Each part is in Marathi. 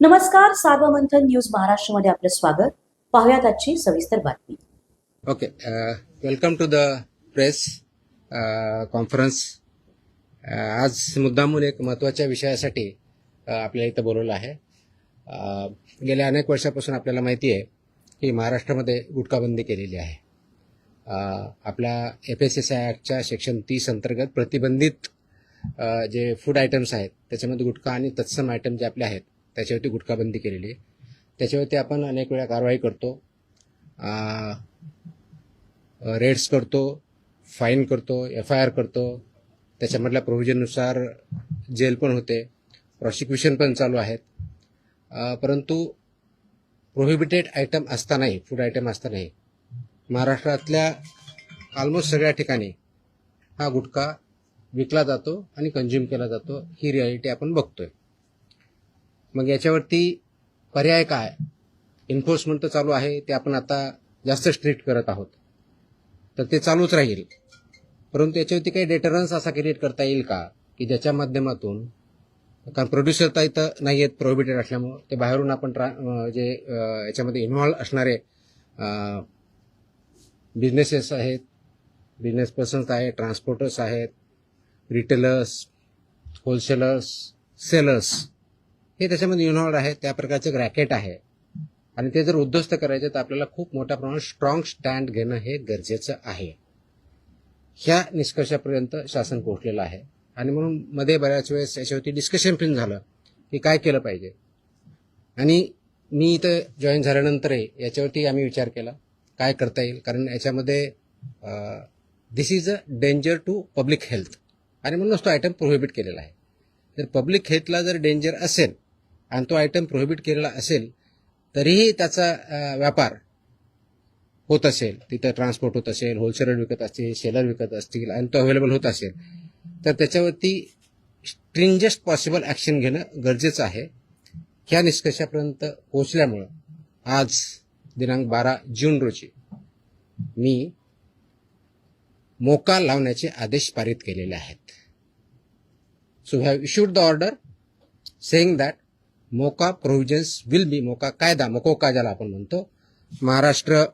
नमस्कार, सार्वमंथन न्यूज महाराष्ट्रमध्ये आपलं स्वागत. पाहुयात आजची सविस्तर बातमी. Okay, welcome to the press conference. आज मुद्दामून एक महत्त्वाच्या विषयासाठी आपल्याला इथं बोलवलं आहे. गेल्या अनेक वर्षापासून आपल्याला माहिती आहे की महाराष्ट्रामध्ये गुटखाबंदी केलेली आहे. आपल्या FSSAI ॲक्टच्या सेक्शन 30 अंतर्गत प्रतिबंधित जे फूड आयटम्स आहेत त्याच्यामध्ये गुटखा आणि तत्सम आयटम जे आपले आहेत त्याच्यावरती गुटखाबंदी केलेली आहे. त्याच्यावरती आपण अनेक वेळा कारवाई करतो, रेड्स करतो, फाईन करतो, FIR करतो. त्याच्यामधल्या प्रोव्हिजननुसार जेल पण होते, प्रॉसिक्युशन पण चालू आहेत. परंतु प्रोहिबिटेड आयटम असतानाही, फूड आयटम असतानाही महाराष्ट्रातल्या ऑलमोस्ट सगळ्या ठिकाणी हा गुटखा विकला जातो आणि कंझ्युम केला जातो. ही रियालिटी आपण बघतोय. मग याच्यावरती पर्याय काय? एन्फोर्समेंट तर चालू आहे, ते आपण आता जास्त स्ट्रिक्ट करत आहोत, तर ते चालूच राहील. परंतु याच्यावरती काही डेटरन्स असा क्रिएट करता येईल का की ज्याच्या माध्यमातून, कारण प्रोड्युसर तर इथं नाही आहेत प्रोहिबिटेड असल्यामुळं, ते बाहेरून आपण जे याच्यामध्ये इन्व्हॉल्व असणारे बिझनेसेस आहेत, बिझनेस पर्सन्स आहेत, ट्रान्सपोर्टर्स आहेत, रिटेलर्स, होलसेलर्स, सेलर्स, हे त्याच्यामध्ये इन्व्हॉल्व आहे. त्या प्रकारचं रॅकेट आहे आणि ते जर उद्ध्वस्त करायचे तर आपल्याला खूप मोठ्या प्रमाणात स्ट्रॉंग स्टँड घेणं हे गरजेचं आहे. ह्या निष्कर्षापर्यंत शासन पोहोचलेलं आहे आणि म्हणून मध्ये बऱ्याच वेळेस याच्यावरती डिस्कशन पण झालं की काय केलं पाहिजे. आणि मी इथं जॉईन झाल्यानंतरही याच्यावरती आम्ही विचार केला काय करता येईल, कारण याच्यामध्ये this is a danger to public health आणि म्हणूनच तो आयटम प्रोहिबिट केलेला आहे. जर पब्लिक हेल्थला जर डेंजर असेल आणि तो आयटम प्रोहिबिट केलेला असेल तरीही त्याचा व्यापार होत असेल, तिथं ट्रान्सपोर्ट होत असेल, होलसेलर विकत असतील, सेलर विकत असतील आणि तो अवेलेबल होत असेल, तर त्याच्यावरती स्ट्रिंजेस्ट पॉसिबल ॲक्शन घेणं गरजेचं आहे. ह्या निष्कर्षापर्यंत पोहोचल्यामुळं आज दिनांक 12 जून रोजी मी मोका लावण्याचे आदेश पारित केलेले आहेत. So we have issued the order saying that mocha provisions will be, मोका कायदा, मकोका ज्याला आपण म्हणतो, Maharashtra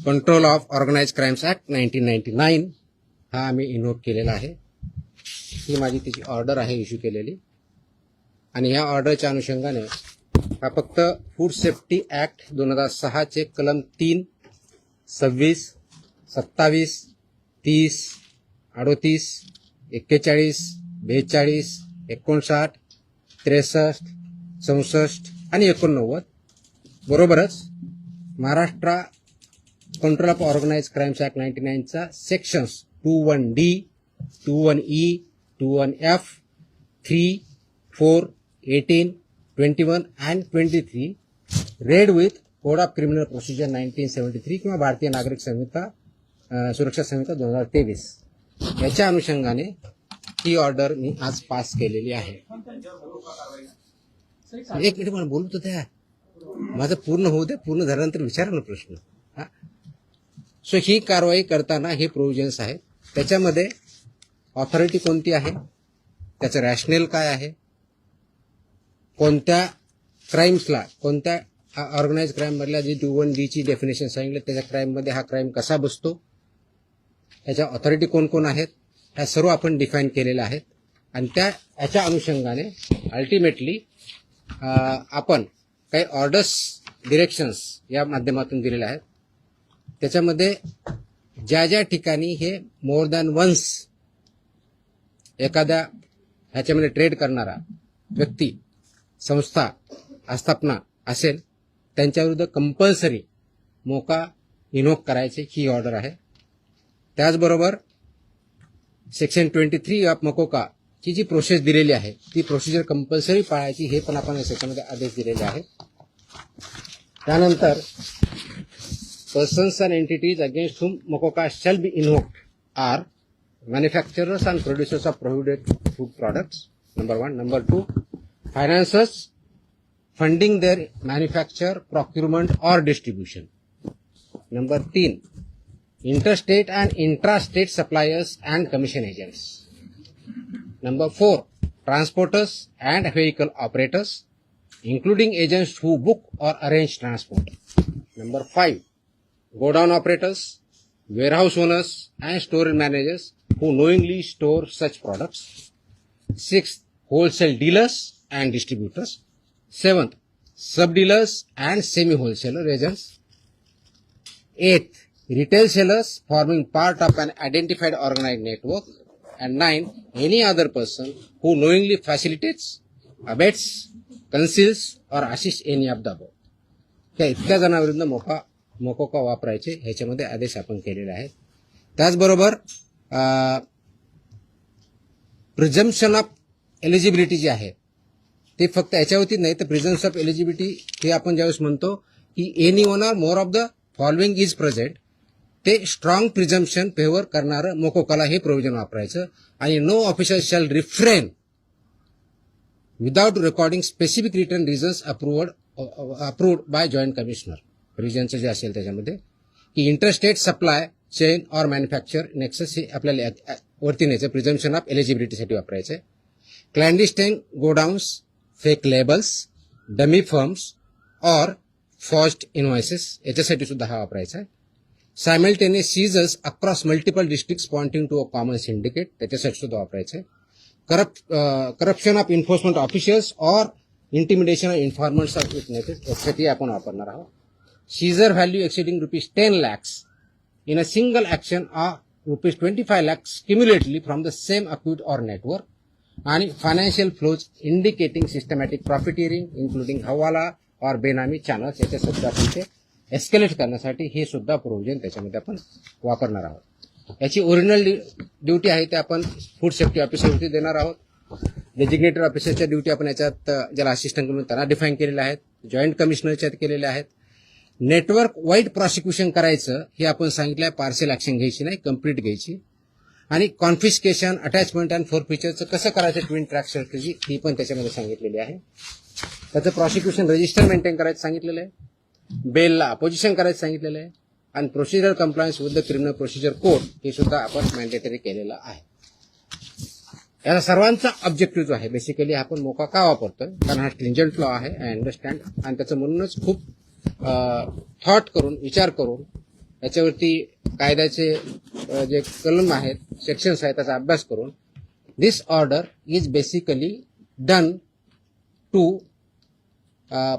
control of organised crimes act 1999 हा आम्ही इन्व्होक केलेला आहे. ही माझी त्याची ऑर्डर आहे इश्यू केलेली. आणि या ऑर्डरच्या अनुषंगाने हा फक्त फूड सेफ्टी ॲक्ट 2006 चे कलम 3, 26, 27, 30, 38, 41, 42, 59, 63, 64 आणि 89 बरोबरच Maharashtra control of organise crimes act 99चा sections 21D, 21E, 21F, 3, 4, 18, 21 and 23 read with code of criminal procedure 1973 किंवा भारतीय नागरिक संहिता सुरक्षा संहिता 2023 याच्या अनुषंगाने ही ऑर्डर मी आज पास केलेली आहे. एक मिनिट मला बोलतो त्या माझं पूर्ण होऊ दे, पूर्ण झाल्यानंतर विचारा ना प्रश्न. सो ही कारवाई करताना हे प्रोव्हिजन्स आहेत. त्याच्यामध्ये ऑथॉरिटी कोणती आहे, त्याचं रॅशनेल काय आहे, कोणत्या क्राईम्सला, कोणत्या ऑर्गनाइज क्राईम मधल्या जी 21D ची डेफिनेशन सांगितलं त्याच्या क्राईममध्ये हा क्राईम कसा बसतो, त्याच्या ऑथॉरिटी कोण कोण आहेत, ह्या सर्व आपण डिफाईन केलेल्या आहेत. आणि याच्या अनुषंगाने अल्टिमेटली आपण काही ऑर्डर्स, डिरेक्शन्स या माध्यमातून दिलेल्या आहेत. त्याच्यामध्ये ज्या ज्या ठिकाणी हे मोर दॅन वन्स एखाद्या ह्याच्यामध्ये ट्रेड करणारा व्यक्ती, संस्था, आस्थापना असेल त्यांच्याविरुद्ध कंपल्सरी मोका इन्व्होक करायची ही ऑर्डर आहे. त्याचबरोबर सेक्शन 23 ऑफ मकोका ची जी प्रोसेस दिलेली आहे ती प्रोसिजर कंपल्सरी पाळायची हे पण आपण या सेक्शनमध्ये आदेश दिलेले आहेत. त्यानंतर persons and entities against whom MOCOCA shall be invoked are manufacturers and producers of prohibited food products, number 1. Number 2, financiers funding their manufacture, procurement or distribution. Number 3, interstate and intrastate suppliers and commission agents. Number 4, transporters and vehicle operators, including agents who book or arrange transport. Number 5, godown operators, warehouse owners and store managers who knowingly store such products. 6th, wholesale dealers and distributors. 7th, sub-dealers and semi-wholesaler agents. 8th, retail sellers forming part of an identified organized network. And 9, any other person who knowingly facilitates, abets, conceals or assists any of the above. त्या इतक्या जणांविरुद्ध मोकोका वापरायचे ह्याच्यामध्ये आदेश आपण केलेले आहेत. त्याचबरोबर प्रिझम्पशन ऑफ एलिजिबिलिटी जी आहे ते फक्त याच्यावरती नाही तर प्रिझम्पशन ऑफ एलिजिबिलिटी हे आपण ज्यावेळेस म्हणतो की any one or more of the following is present, ते स्ट्रॉंग प्रिझम्पशन फेवर करणारं मोकोकाला हे प्रोव्हिजन वापरायचं. आणि no officer shall refrain without recording specific return reasons approved by joint commissioner. रिजनचं जे असेल त्याच्यामध्ये की interstate supply chain or manufacture nexus हे आपल्याला वरती न्यायचं प्रिझम्पशन ऑफ एलिजिबिलिटीसाठी वापरायचं. Clandestine godowns, fake labels, dummy firms or forged invoices याच्यासाठी सुद्धा हा वापरायचा आहे. Simultaneous seizures across multiple districts pointing to a common syndicate त्याच्यासाठी सुद्धा वापरायचं आहे. Corruption of enforcement officials or intimidation of informants of witnesses यासाठी आपण वापरणार आहोत. Seizure value exceeding ₹10 lakhs in a single action or ₹25 lakhs cumulatively from the same account or network. आणि financial flows indicating systematic profiteering including hawala और बेनामी चॅनल्स याच्या सुद्धा आपण ते एस्केलेट करण्यासाठी हे सुद्धा प्रोव्हिजन त्याच्यामध्ये आपण वापरणार आहोत. याची ओरिजिनल ड्युटी आहे ते आपण फूड सेफ्टी ऑफिसरवरती देणार आहोत. डेजिग्नेटेड ऑफिसरच्या ड्युटी आपण याच्यात ज्याला असिस्टंट म्हणून त्यांना डिफाईन केलेल्या आहेत. जॉईंट कमिशनरच्या केलेल्या आहेत. नेटवर्क वाईड प्रॉसिक्युशन करायचं हे आपण सांगितलं आहे. पार्शियल ऍक्शन घ्यायची नाही, कंप्लीट घ्यायची. आणि कॉन्फिस्केशन, अटॅचमेंट अँड फोरफिचरचं कसं करायचं ट्विन ट्रॅक स्ट्रॅटेजी ही पण त्याच्यामध्ये सांगितलेली आहे. त्याचं प्रॉसिक्युशन रजिस्टर मेंटेन करायचं सांगितलेलं आहे. बेलला अपोजिशन करायचं सांगितलेलं आहे. आणि procedure compliance with the criminal procedure code हे सुद्धा आपण मॅन्डेटरी केलेलं आहे. याचा सर्वांचा ऑब्जेक्टिव्ह जो आहे बेसिकली आपण मोका का वापरतोय कारण हा स्ट्रिंजंट लॉ आहे, आय अंडरस्टँड. आणि त्याचं म्हणूनच खूप थॉट करून विचार करून याच्यावरती कायद्याचे जे कलम आहेत, सेक्शन्स आहेत त्याचा अभ्यास करून this order is basically done to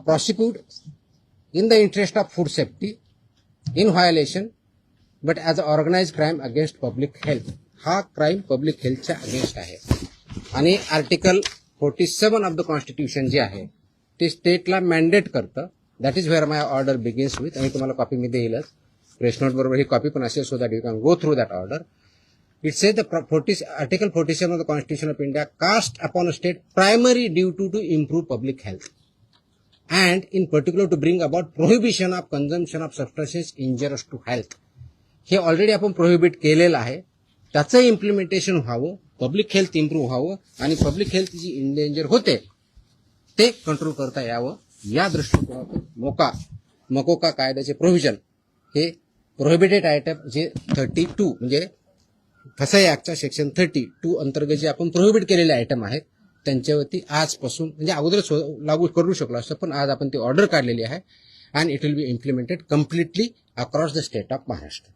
prosecute in the interest of food safety in violation but as an organized crime against public health. हा क्राईम पब्लिक हेल्थच्या अगेन्स्ट आहे. आणि आर्टिकल 47 ऑफ द कॉन्स्टिट्यूशन जे आहे ते स्टेटला मॅन्डेट करतं. That is where my order begins with. आणि तुम्हाला कॉपी मी देईलच, प्रेस नोट बरोबर ही कॉपी पण असेल so that you can go through that order. It says the Article 47 of the Constitution of India cast upon a state primary duty to improve public health and in particular to bring about prohibition of consumption of substances injurious to health. हे ऑलरेडी आपण प्रोहिबिट केलेलं आहे. त्याचं इम्प्लिमेंटेशन व्हावं, पब्लिक हेल्थ इम्प्रूव्ह व्हावं आणि पब्लिक हेल्थ जी इंडेंजर होते ते कंट्रोल करता यावं या दृष्टिकोनातून मकोका कायद्याचे प्रोव्हिजन हे प्रोहिबिटेड आयटम जे 32 म्हणजे फसाई ऍक्टच्या सेक्शन 32 अंतर्गत जे आपण प्रोहिबिट केलेले आयटम आहेत त्यांच्यावरती आजपासून म्हणजे अगोदरच लागू करू शकलो असतं पण आज आपण ती ऑर्डर काढलेली आहे and it will B implemented completely across the state of Maharashtra.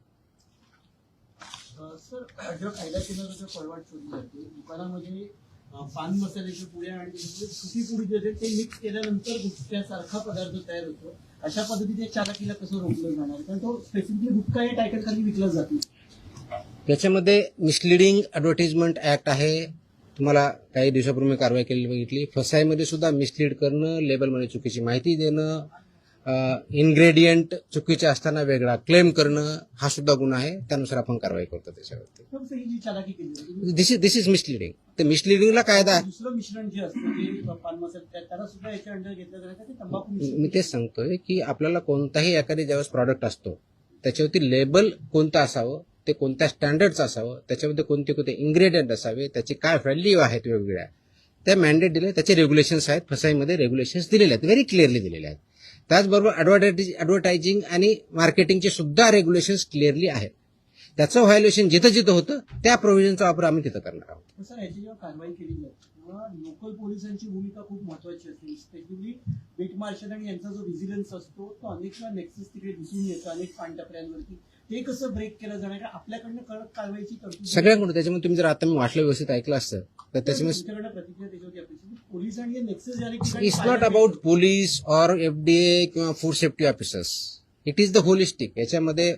Sir, जो कायदा केंद्राचा जो फॉरवर्ड शोधली जाते दुकानामध्ये पान मसाल्याची पुड्या आणि सुकी पुडी जे आहे ते मिक्स केल्यानंतर गुटख्यासारखा पदार्थ तयार होतो. अशा पद्धतीने चालकीला कसं रोखलं जाणार कारण तो स्पेसिफिकली गुटखा या टायटल खाली विकला जातो. त्याच्यामध्ये मिसलिडिंग ॲडव्हर्टाइजमेंट ऍक्ट आहे. तुम्हाला काही दिवसापूर्वी कारवाई केलेली बघितली. फसाईमध्ये सुद्धा मिसलीड करणं, लेबलमध्ये चुकीची माहिती देणं, इन्ग्रेडियंट चुकीचे असताना वेगळा क्लेम करणं हा सुद्धा गुन्हा आहे. त्यानुसार आपण कारवाई करतो त्याच्यावरती. दिस इज मिसलिडिंग. तर मिसलिडिंगला कायदा दुसरं मिश्रण जे असतं ते पान मसाला त्याला सुद्धा याच्या अंडर घेतलं जातं ते तंबाखू. मी तेच सांगतोय की आपल्याला कोणताही एखादी ज्यावेळेस प्रॉडक्ट असतो त्याच्यावरती लेबल कोणतं असावं, ते कोणत्या स्टँडर्डचं असावं, त्याच्यामध्ये कोणते कोणते इन्ग्रेडियंट असावे, त्याचे काय व्हॅल्यू आहेत वेगवेगळ्या त्या मॅन्डेट दिले. त्याचे रेग्युलेशन्स आहेत. फसाईमध्ये रेग्युलेशन्स दिलेले आहेत, व्हेरी क्लिअरली दिलेले आहेत. त्याचबरोबर ॲडव्हर्टायझिंग आणि मार्केटिंगचे सुद्धा रेग्युलेशन्स क्लिअरली आहेत. त्याचं व्हायोलेशन जिथं जिथं होतं त्या प्रोव्हिजनचा वापर आम्ही तिथं करणार आहोत. सर, याची जेव्हा कारवाई केली जाते त्यामुळे लोकल पोलिसांची भूमिका खूप महत्वाची असते. स्पेशली बीट मार्शल आणि यांचा जो व्हिजिलन्स असतो तो अनेक वेळा नेक्सस तिकडे दिसून येतो अनेक पानटपऱ्यांवरती. ते कसं ब्रेक केलं जाणार, आपल्याकडनं कडक कारवाईची तरतूद सगळ्यांकडून. त्याच्यामुळे तुम्ही जर आता मी वाटलं व्यवस्थित ऐकलं असतं तर त्याच्यामुळे तुमच्याकडनं प्रतिक्रिया त्याच्यावरती अपेक्षित. पोलीस आणि नेक्सस ज्या ठिकाणी it's not about police or FDA किंवा food safety officers. It is the holistic. याच्यामध्ये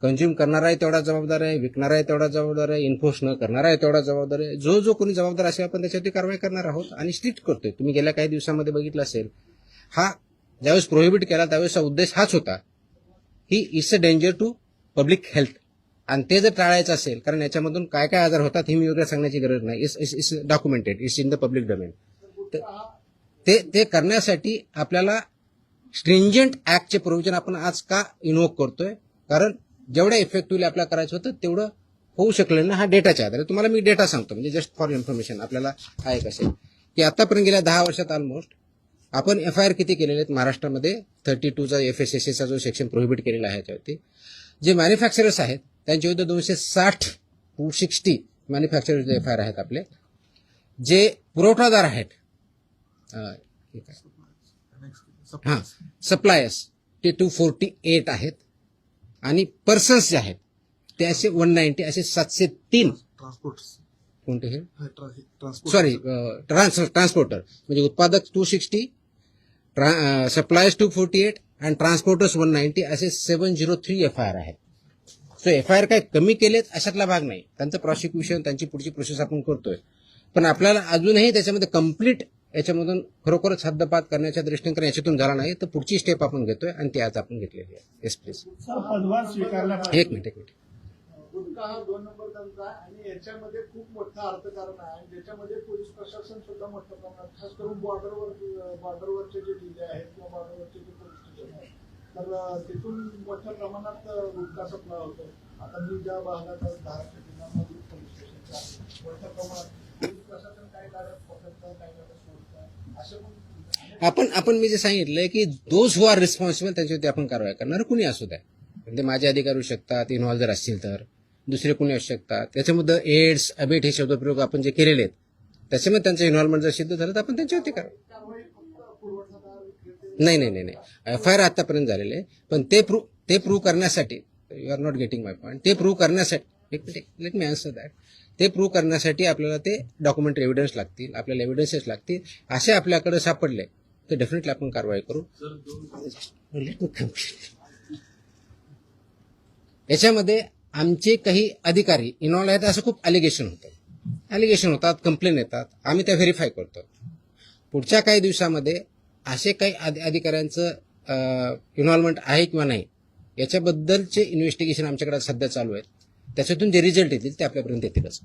कंझ्युम करणारा आहे तेवढा जबाबदार आहे, विकणारा आहे तेवढा जबाबदार आहे, इन्फोर्स न करणारा आहे तेवढा जबाबदार आहे. जो कोणी जबाबदार असेल आपण त्याच्यावरती कारवाई करणार आहोत आणि स्ट्रिक्ट करतोय. तुम्ही गेल्या काही दिवसामध्ये बघितलं असेल, हा ज्यावेळेस प्रोहिबिट केला त्यावेळेसचा उद्देश हाच होता, ही it's a danger to public health. आणि ते जर टाळायचं असेल, कारण याच्यामधून काय काय आजार होतात हे मी वगैरे सांगण्याची गरज नाही. It's documented, it's in the public domain. ते करण्यासाठी आपल्याला स्ट्रिंजंट ऍक्टचे प्रोव्हिजन आपण आज का इन्व्होक करतोय, कारण जेवढ्या इफेक्टिव्हली आपल्याला करायचं होतं तेवढं होऊ शकलं ना. हा डेटाच्या आधारे तुम्हाला मी डेटा सांगतो, म्हणजे जस्ट फॉर इन्फॉर्मेशन आपल्याला हा एक असेल की आतापर्यंत गेल्या 10 वर्षात ऑलमोस्ट आपण FIR किती केलेले आहेत महाराष्ट्रामध्ये. 32चा FSSAचा जो सेक्शन प्रोहिबिट केलेला आहे याच्यावरती. जे मॅन्युफॅक्चरर्स आहेत त्यांच्या विरुद्ध 260 मॅन्युफॅक्चरर्स FIR आहेत आपले. जे पुरवठादार आहेत सप्लायर्स ते 248 आहेत. आणि पर्सन्स जे आहेत ते असे 190, असे 703 कोणते हे सॉरी ट्रान्सपोर्टर, म्हणजे उत्पादक 260, सप्लायर्स 248 आणि ट्रान्सपोर्टर्स 190, असे 703 FIR आहेत. सो FIR काय कमी केलेत अशातला भाग नाही. त्यांचं प्रॉसिक्युशन, त्यांची पुढची प्रोसेस आपण करतोय. पण आपल्याला अजूनही त्याच्यामध्ये कम्प्लीट याच्यामधून खरोखरच हद्दपात करण्याच्या दृष्टीने, कारण याच्यातून झाला नाही तर पुढची स्टेप आपण घेतोय आणि ती आज आपण घेतलेली आहे. Yes please. पदभार स्वीकारला एक मिनिट. गुटखा हा 2 नंबर धंदा आहे आणि याच्यामध्ये खूप मोठं अर्थकारण आहे आणि ज्याच्यामध्ये पोलीस प्रशासन सुद्धा मोठ्या प्रमाणात, खास करून बॉर्डरवरचे जे जिल्हे आहेत किंवा बॉर्डरवरचे जे पोलीस स्टेशन आहेत तर तिथून मोठ्या प्रमाणात गुटखा सप्लाय होतो. आता मी ज्या भागात धाराशिव जिल्ह्यामध्ये पोलीस स्टेशनच्या मोठ्या प्रमाणात पोलीस प्रशासन काही गाड्या पकडतं, काही गाड्या सोडतं, असे पण आपण मी जे सांगितलंय की दोज हु आर रिस्पॉन्सिबल त्यांच्यावरती आपण कारवाई करणार, कुणी असू द्या. म्हणजे माझे अधिकारी होऊ शकतात, इन्व्हॉल्व जर असतील तर दुसरे कोणी असू शकतात. त्याच्यामध्ये एड्स, अबेट हे शब्दप्रयोग आपण जे केलेले आहेत त्याच्यामध्ये त्यांचं इन्व्हॉल्वमेंट जर सिद्ध झालं तर आपण त्यांच्यावरती कारवाई. नाही FIR आतापर्यंत झालेले आहे. पण ते प्रूव्ह करण्यासाठी, you are not getting my point, ते प्रूव्ह करण्यासाठी लेट मी आन्सर दॅट. ते प्रूव्ह करण्यासाठी आपल्याला ते डॉक्युमेंटरी एव्हिडन्स लागतील, आपल्याला एव्हिडन्सेस लागतील. असे आपल्याकडे सापडले तर डेफिनेटली आपण कारवाई करू. Let me complete. याच्यामध्ये आमचे काही अधिकारी इन्व्हॉल्व आहेत असं खूप अलिगेशन होतात, कंप्लेन येतात, आम्ही त्या व्हेरीफाय करतो. पुढच्या काही दिवसामध्ये असे काही अधिकाऱ्यांचं इन्व्हॉल्वमेंट आहे किंवा नाही याच्याबद्दलचे इन्व्हेस्टिगेशन आमच्याकडे सध्या चालू आहेत. त्याच्यातून जे रिझल्ट येतील ते आपल्यापर्यंत येतीलच.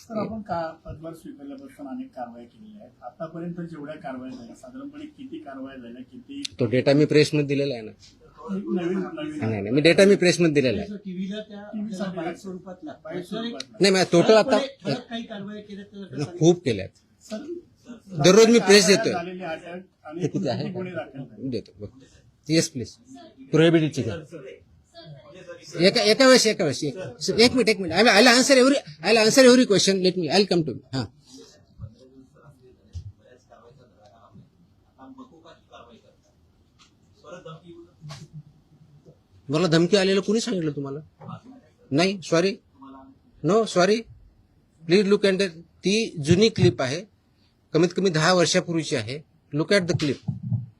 तर आपण पदभार स्वीकारल्यापासून अनेक कारवाया केलेल्या आहेत. आतापर्यंत जेवढ्या कारवाया झाल्या साधारणपणे किती कारवाया झाल्या, किती तो डेटा मी प्रेसमध्ये दिलेला आहे ना. नवीन नाही मी डेटा मी प्रेसमध्ये दिलेला आहे. टीव्हीला त्या बाईट स्वरूपात लागतात. नाही टोटल आता काही कारवाई केल्या खूप केल्यात. सर दररोज मी प्रेस देतोय. झालेली अटक आणि किती आहे किती गुन्हे दाखल झाले? देतो. Yes please. प्रोहिबिटेडची एका वेळेस एक minute. I answer every question. Let me I come to. हा मला धमकी आलेलं कुणी सांगितलं तुम्हाला? नाही सॉरी प्लीज लुक ॲट ती जुनी क्लिप आहे, कमीत कमी 10 वर्षापूर्वीची आहे. Look at the clip.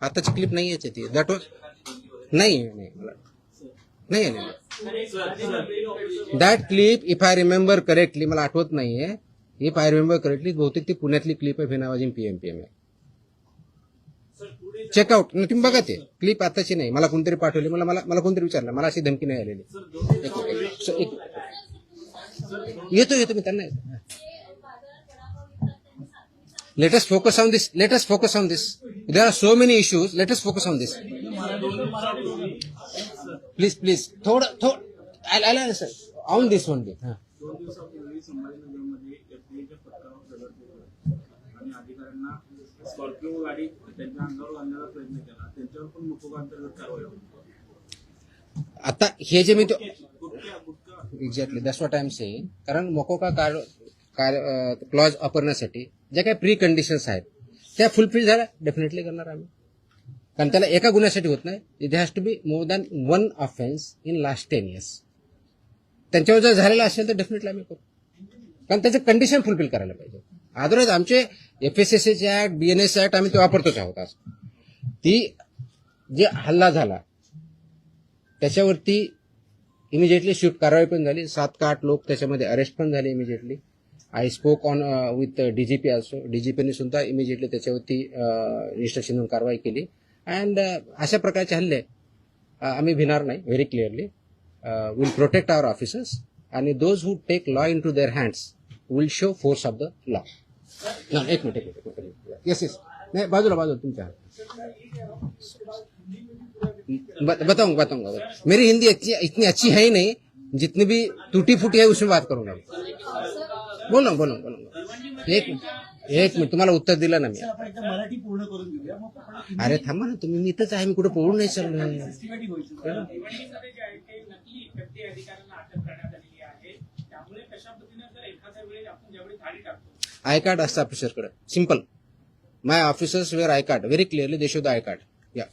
आताची क्लिप नाही याची ती. दॅट वॉज नाही that clip if I remember correctly, मला आठवत नाहीये, इफ आय रिमेंबर करेक्टली बहुतेक ती पुण्यातली क्लिप आहे. फेनावाजी PMPM आहे. चेकआउट. तुम्ही बघा ते क्लिप आताची नाही, मला कोणतरी पाठवली, मला कोणतरी विचारलं, मला अशी धमकी नाही आलेली. येतो मी त्यांना. Let us focus on this. There are so many issues. Let us focus on this. Please. I'll answer on this one. 2 दिवसापूर्वी संभाजीनगरमध्ये FDAच्या पथकावर दगड फेकला आणि अधिकाऱ्यांना स्कॉर्पिओ गाडी त्यांच्या अंगावर आणण्याचा प्रयत्न केला. त्यांच्यावर पण मुकोबा अंतर्गत कारवाई होती. आता हे जे मी तो exactly that's what I am saying. कारण मोकोका क्लॉज वापरण्यासाठी ज्या काही प्री कंडिशन्स आहेत त्या फुलफिल झाल्या डेफिनेटली करणार आम्ही. कारण त्याला एका गुन्ह्यासाठी होत नाही. It has to be more than one offence in last 10 years. त्यांच्यावर जर झालेला असेल तर डेफिनेटली आम्ही करू. कारण त्याचं कंडिशन फुलफिल करायला पाहिजे. अदरवाईज आमचे FSSAचे ऍक्ट, BNS ऍक्ट आम्ही ते वापरतोच आहोत. आज ती जे हल्ला झाला त्याच्यावरती इमिजिएटली स्विफ्ट कारवाई पण झाली. 7 का 8 लोक त्याच्यामध्ये अरेस्ट पण झाले immediately. I spoke on with DGP also. DGPने सुद्धा इमिजिएटली त्याच्यावरती इन्स्ट्रक्शन देऊन कारवाई केली. अँड अशा प्रकारचे हल्ले आम्ही भिणार नाही. Very clearly will protect our officers आणि those who take law into their hands will show force of the law. एक मिनिट. Yes yes. नाही बाजूला तुमच्या बताऊंगा. मेरी हिंदी इतनी अच्छी है ही नहीं, जितनी भी टूटी फूटी है उसमें बात करूंगा. बोलूंगा. एक मिनिट तुम्हाला उत्तर दिलं ना मी. आपण एकदा मराठी पूर्ण करून घेऊया, मग आपण अरे थांबा ना तुम्ही. मी इथंच आहे. मी कुठे पळून नाही चाललोय. सिस्टमॅटिक व्हायचं. भिवंडीमध्ये जे आहे ते नकली व्यक्ती अधिकाऱ्यांना अटक करण्यात आलेली आहे. त्यामुळे कशा पद्धतीने जर एखाद्या वेळी आपण ज्यावेळी थाळी टाकतो आय कार्ड असतं ऑफिसरकडे. Simple. My officers wear I card. Very clearly they show the I card. या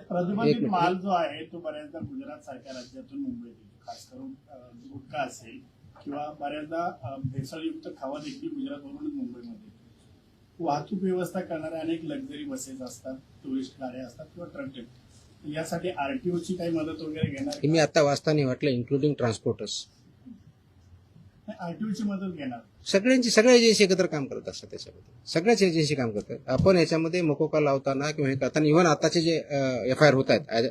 प्रतिबंधित माल जो आहे तो बऱ्याचदा गुजरात सारख्या राज्यातून मुंबईत येतो. खास करून गुटखा असेल किंवा बऱ्याचदा भेसळयुक्त खावा देखील गुजरातवरूनच मुंबईमध्ये येतो. वाहतूक व्यवस्था करणाऱ्या अनेक लक्झरी बसेस असतात, टुरिस्ट गाड्या असतात किंवा ट्रक. यासाठी RTOची काही मदत वगैरे घेणार? मी आता वाचताना वाटलं इन्क्लुडिंग ट्रान्सपोर्टर्स. RTOची मदत घेणार? सगळ्या एजन्सी एकत्र काम करत असतात. त्याच्यामध्ये सगळ्याच एजन्सी काम करतात. आपण याच्यामध्ये मकोका लावताना किंवा हे करताना इव्हन आताचे जे FIR होत आहेत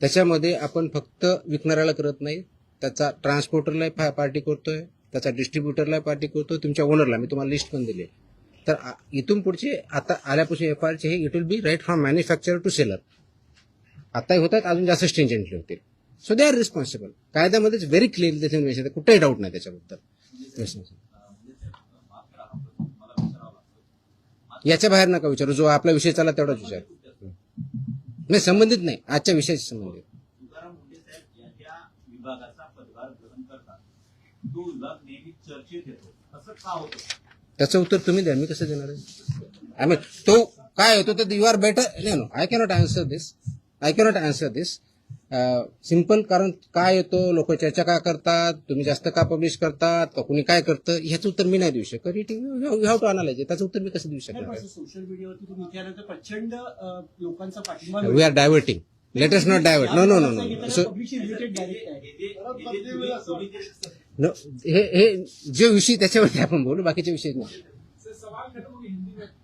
त्याच्यामध्ये आपण फक्त विकणाऱ्याला करत नाही, त्याचा ट्रान्सपोर्टरला पार्टी करतोय, त्याचा डिस्ट्रीब्युटरला पार्टी करतोय, तुमच्या ओनरला. मी तुम्हाला लिस्ट पण दिली. तर इथून पुढचे आता आल्यापासून FIRचे हे it will be right from manufacturer to seller. आताही होत आहेत, अजून जास्त स्ट्रिंजंटली होतील. So they are responsible. कायद्यामध्येच व्हेरी क्लिअरली त्याच्यामध्ये कुठेही डाऊट नाही त्याच्याबद्दल. याच्या बाहेर नका विचारू. जो आपला विषय चालला तेवढाच विचार. नाही संबंधित नाही, आजच्या विषयाशी संबंधित. तुकाराम मुंडे साहेब यांच्या विभागाचा पदभार ग्रहण करतात, तो विभाग नेहमी चर्चेत येतो, असं का होतं? त्याचं उत्तर तुम्ही द्या. मी कसं देणार आहे? तो काय होतो तर you are better. No I cannot answer this. Simple. कारण काय येतो, लोक चर्चा का करतात, तुम्ही जास्त का पब्लिश करतात, का कुणी काय करतं, ह्याचं उत्तर मी नाही देऊ शकत. You have to analyse. त्याचं उत्तर मी कसं देऊ शकणार? सोशल मीडियावरती तुम्ही इथे आल्यानंतर प्रचंड लोकांचा पाठिंबा we are diverting. Let us not divert. No. So publish related direct आहे. नो हे जे विषय त्याच्यावरती आपण बोलू, बाकीचे विषय नाही.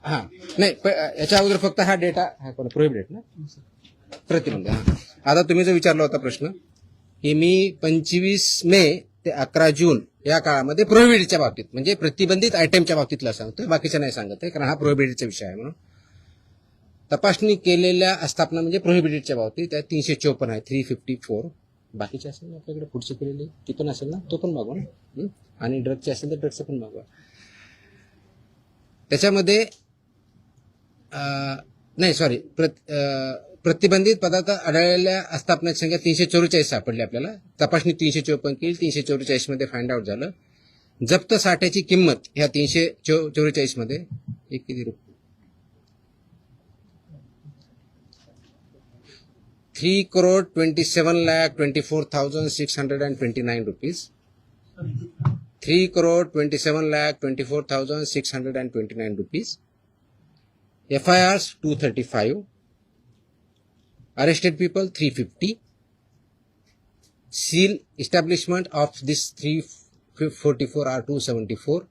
हा नाही याच्या अगोदर फक्त हा डेटा हा प्रोहिबिटेड ना प्रतिबंध. हा आता तुम्ही जो विचारला होता प्रश्न की मी 25 मे ते 11 जून या काळामध्ये प्रोहिबिटेडच्या बाबतीत म्हणजे प्रतिबंधित आयटमच्या बाबतीतला सांगतोय, बाकीच्या नाही सांगत आहे कारण हा प्रोहिबिटेडचा विषय आहे. म्हणून तपासणी केलेल्या आस्थापना म्हणजे प्रोहिबिटेडच्या बाबतीत त्या 354 आहे, 354. बाकीचे असेल ना आपल्याकडे पुढचे केलेले ती पण असेल ना, तो पण मागवा ना. आणि ड्रगचे असेल तर ड्रगचं पण मागवा. त्याच्यामध्ये नाही सॉरी प्रतिबंधित पदार्थ आढळलेल्या आस्थापनाची संख्या 344 सापडली आपल्याला. तपासणी 354 केली, 344 मध्ये फाइंड आउट झालं. जप्त साठ्याची किंमत ह्या 344 मध्ये एक किती रुपये 3,27,24,629 rupees. 3,27,24,629 rupees. FIRs 235. Arrested people 350. Seal establishment of this 344 are 274.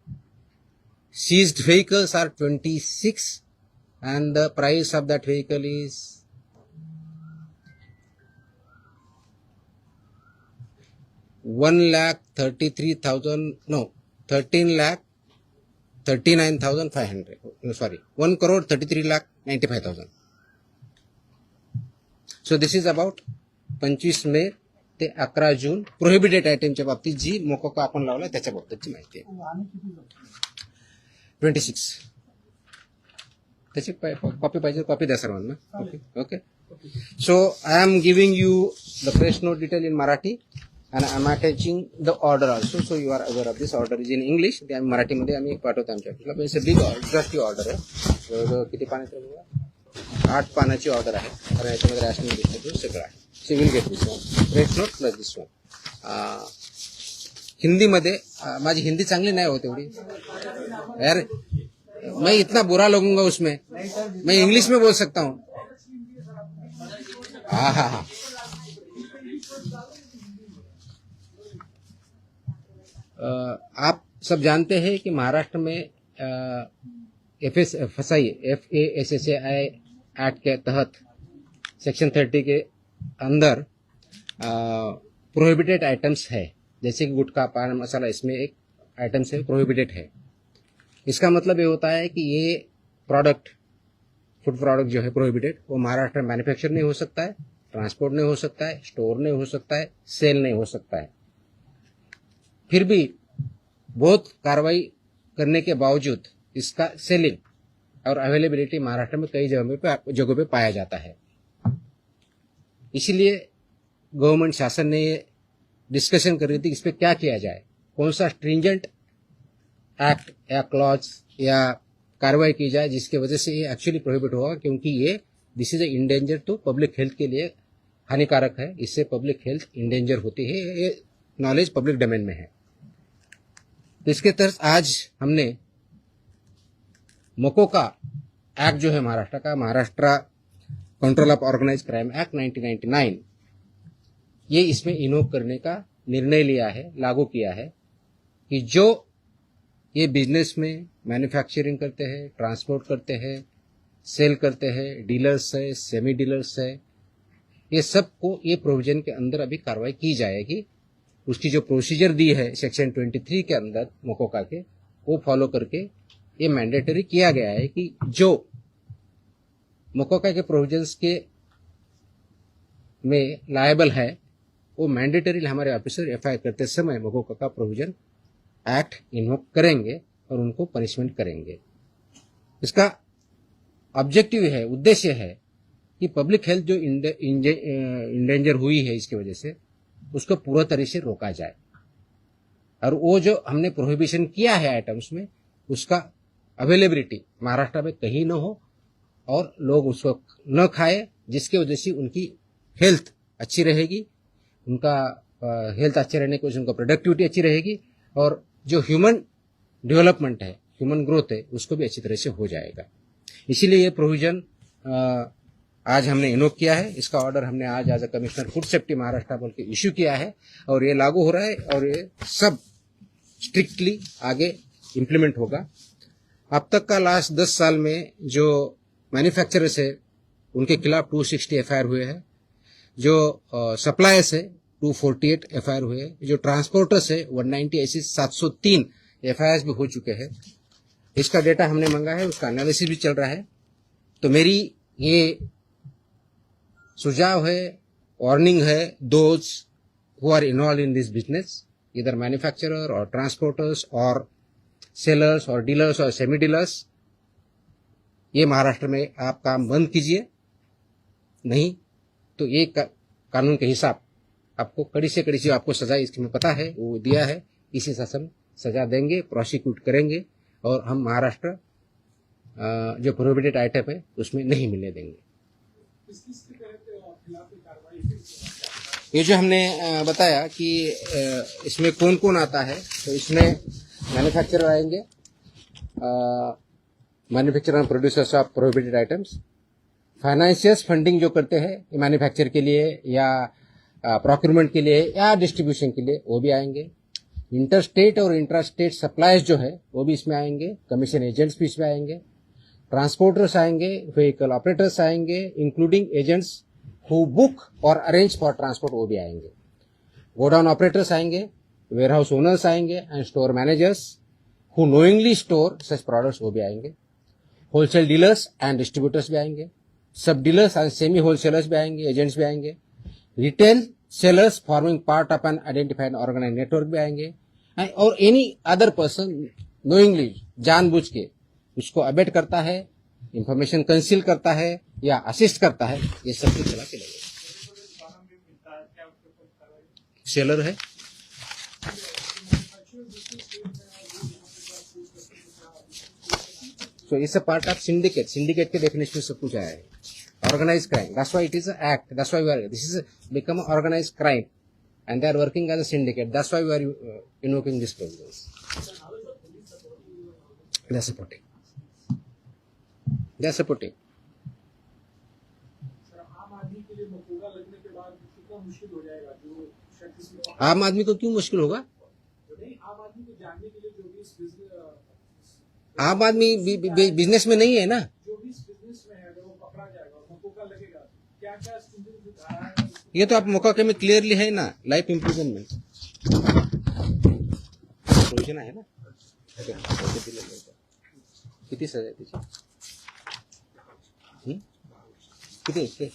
Seized vehicles are 26 and the price of that vehicle is 13,39,500. Sorry, 1,33,95,000. So this is about 25 मे ते 11 जून प्रोहिबिटेड आयटमच्या बाबतीत जी मोकोका आपण लावला त्याच्या बाबतीतची माहिती आहे. 26. त्याची कॉपी पाहिजे, कॉपी द्या सर्वांना. Okay. So I am giving you the press note detail in Marathi. and I'm attaching the order also, so you are aware of this. Order is in English. ते आम्ही मराठीमध्ये आम्ही पाठवतो आमच्या ऑफिसला. पण इट्स बिग ऑर्डर ऑर्डर आहे. जवळजवळ किती पानाची आहे? 8 पानाची ऑर्डर आहे. कारण याच्यामध्ये रॅशनल डिस्ट्रीब्यूट सगळं आहे. So will get this one. Rate note plus this one. हिंदीमध्ये माझी हिंदी चांगली नाही होत एवढी यार. मैं इतना बुरा लगूंगा उसमें. मैं इंग्लिश में बोल सकता हूँ. हाँ हाँ हाँ. आप सब जानते हैं कि महाराष्ट्र में FSI एक्ट के तहत सेक्शन 30 के अंदर प्रोहिबिटेड आइटम्स है, जैसे कि गुटखा, पान मसाला, इसमें एक आइटम्स है प्रोहिबिटेड है. इसका मतलब ये होता है कि ये प्रोडक्ट, फूड प्रोडक्ट जो है प्रोहिबिटेड, वो महाराष्ट्र में मैन्युफैक्चर नहीं हो सकता है, ट्रांसपोर्ट नहीं हो सकता है, स्टोर नहीं हो सकता है, सेल नहीं हो सकता है. फिर भी बहुत कार्रवाई करने के बावजूद इसका सेलिंग और अवेलेबिलिटी महाराष्ट्र में कई जगहों पे पाया जाता है. इसलिए गवर्नमेंट शासन ने डिस्कशन कर रही थी इस पे क्या किया जाए, कौन सा स्ट्रिंजेंट एक्ट या क्लॉज या कार्रवाई की जाए जिसकी वजह से ये एक्चुअली प्रोहिबिट होगा, क्योंकि ये this is a endanger to public health के लिए हानिकारक है. इससे पब्लिक हेल्थ इंडेंजर होती है. ये नॉलेज पब्लिक डोमेन में है. तो इसके तहत आज हमने मोकोका एक्ट जो है महाराष्ट्र का, Maharashtra control of organise crime act 1999, ये इसमें इन्वोक करने का निर्णय लिया है, लागू किया है कि जो ये बिजनेस में मैन्युफैक्चरिंग करते हैं, ट्रांसपोर्ट करते हैं, सेल करते हैं, डीलर्स है, सेमी डीलर्स है, ये सबको ये प्रोविजन के अंदर अभी कार्रवाई की जाएगी. उसकी जो प्रोसीजर दी है सेक्शन 23 के अंदर मोकोका के, वो फॉलो करके ये मैंडेटरी किया गया है कि जो मोकोका के प्रोविजंस के में लायबल है, वो मैंडेटरी हमारे ऑफिसर एफआईआर करते समय मोकोका का प्रोविजन एक्ट इन्वोक करेंगे और उनको पनिशमेंट करेंगे. इसका ऑब्जेक्टिव है, उद्देश्य है कि पब्लिक हेल्थ जो इंडेंजर हुई है इसकी वजह से, उसको पूरा तरह से रोका जाए. और वो जो हमने प्रोहिबिशन किया है आइटम्स में, उसका अवेलेबिलिटी महाराष्ट्र में कहीं न हो और लोग उसको न खाए, जिसके वजह से उनकी हेल्थ अच्छी रहेगी, उनका हेल्थ अच्छे रहने की वजह से उनका प्रोडक्टिविटी अच्छी रहेगी, और जो ह्यूमन डेवलपमेंट है, ह्यूमन ग्रोथ है, उसको भी अच्छी तरह से हो जाएगा. इसीलिए ये प्रोविजन आज हमने इन्वोक किया है. इसका ऑर्डर हमने आज as a commissioner food safety Maharashtra बोल के इश्यू किया है, और ये लागू हो रहा है और ये सब स्ट्रिक्टली आगे इम्प्लीमेंट होगा. अब तक का लास्ट 10 साल में जो मैन्युफैक्चरर्स है उनके खिलाफ 260 एफआईआर हुए हैं, जो सप्लायर्स है 248 एफआईआर हुए हैं, जो ट्रांसपोर्टर्स है 190, ऐसी 703 एफआईआर भी हो चुके हैं. इसका डेटा हमने मांगा है, उसका एनालिसिस भी चल रहा है. तो मेरी ये सुझाव है, वार्निंग है, those who are involve in this business, इधर मैन्युफैक्चरर और ट्रांसपोर्टर्स और सेलर्स और डीलर्स और सेमी डीलर्स, ये महाराष्ट्र में आप काम बंद कीजिए, नहीं तो ये कानून के हिसाब आपको कड़ी से कड़ी से आपको सजा इसमें पता है वो दिया है, इसी शासन सजा देंगे, प्रोसिक्यूट करेंगे, और हम महाराष्ट्र जो प्रोहिबिटेड आइटम है उसमें नहीं मिलने देंगे. ये जो हमने बताया कि इसमें कौन कौन आता है, तो इसमें मैन्युफैक्चरर आएंगे, manufacturer end producers of prohibited items, financiers funding जो करते हैं मैन्युफैक्चर के लिए या प्रोक्यूरमेंट के लिए या डिस्ट्रीब्यूशन के लिए, वो भी आएंगे. इंटरस्टेट और इंट्रास्टेट सप्लाईज जो है वो भी इसमें आएंगे, कमीशन एजेंट्स भी इसमें आएंगे, ट्रांसपोर्टर्स आएंगे, व्हीकल ऑपरेटर्स आएंगे, इंक्लूडिंग एजेंट्स हु बुक और अरेंज फॉर ट्रांसपोर्ट, वो भी आएंगे. गोडाउन ऑपरेटर्स आएंगे, वेयरहाउस ओनर्स आएंगे and store managers who knowingly store such products, वो भी आएंगे. होलसेल डीलर्स एंड डिस्ट्रीब्यूटर्स भी आएंगे, sub dealers and semi wholesalers भी आएंगे, एजेंट्स भी आएंगे, retail sellers forming part of an identified organise network भी आएंगे, और एनी अदर पर्सन नोइंगली, जानबूझ के उसको अबेट करता है, इंफॉर्मेशन कंसील करता है या असिस्ट करता है, ये सब कुछ चला के लगेगा. सेलर है। So it's a part of syndicate. Syndicate K definition में सब कुछ आया है. Organized crime. That's why it is an act. That's why this is become an organized crime, and they are working as a syndicate. That's why we are invoking this provisions. They are supporting. They are supporting. आम आदमी को क्यों मुश्किल होगा? आम आदमी बिजनेस में नहीं है ना। ये तो आप मोकाके में क्लियरली है ना, लाइफ इम्प्रिजनमेंट प्रोविजन आहे ना। किती सजा त्याची?